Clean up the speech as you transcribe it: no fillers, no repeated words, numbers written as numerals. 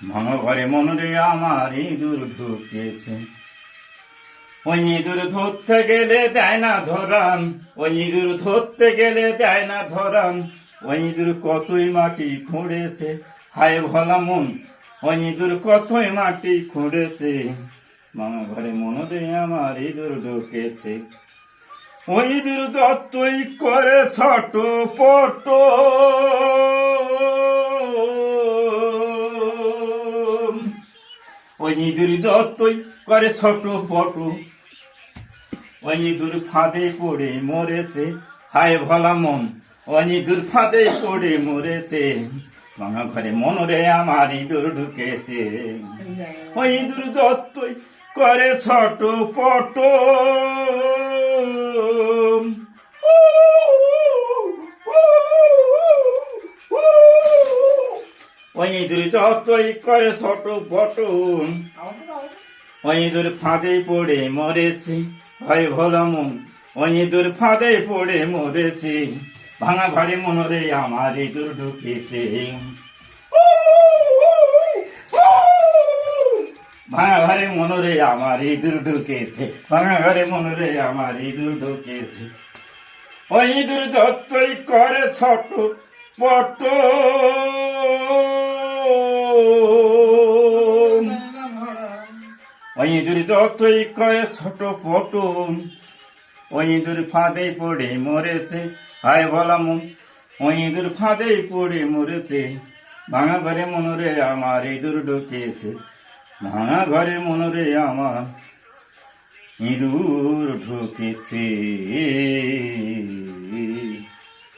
ভাঙা ঘরে মনরে আমার ইঁদুর ঢুকেছে। ওই ইঁদুর ধরতে গেলে দেয় না ধরান, ওই ইঁদুর ধরতে গেলে দেয় না ধরান। ওই ইঁদুর কতই মাটি খুঁড়েছে, হায় ভোলা মন, ওই ইঁদুর কতই মাটি খুঁড়েছে। ভাঙা ঘরে মনরে আমার ইঁদুর ঢুকেছে। ওই ইঁদুর যতই করে ছোট পট, ওই ইঁদুর যতই করে ছোট পট, ওই ইঁদুর ফাঁদে পড়ে মরেছে, হায় ভোলা মন, ওই ইঁদুর ফাঁদে পড়ে মরেছে। ভাঙা ঘরে মনরে আমার ইঁদুর ঢুকেছে। ওই ইঁদুর যতই করে ছোট পট, ওই ইঁদুর যতই করে ছোট পট, ওই ইঁদুর ফাঁদে পড়ে মরেছে, হয় ভোলা মন, ওই ইঁদুর ফাঁদে পড়ে মরেছে। ভাঙা ঘরে মনরে আমার ইঁদুর ঢুকেছে। ভাঙা ঘরে মনরে আমার ইঁদুর ঢুকেছে, ভাঙা ঘরে মনরে আমার ইঁদুর ঢুকেছে। ওই ইঁদুর যতই করে ছোট পট, ওই ইঁদুর যতই করে ছোট পট, ওই ইঁদুর ফাঁদে পড়ে মরেছে, হায় ভোলা মন, ওই ইঁদুর ফাঁদে পড়ে মরেছে। ভাঙা ঘরে মনরে আমার ইঁদুর ঢুকেছে, ভাঙা ঘরে মনরে আমার ইঁদুর ঢুকেছে।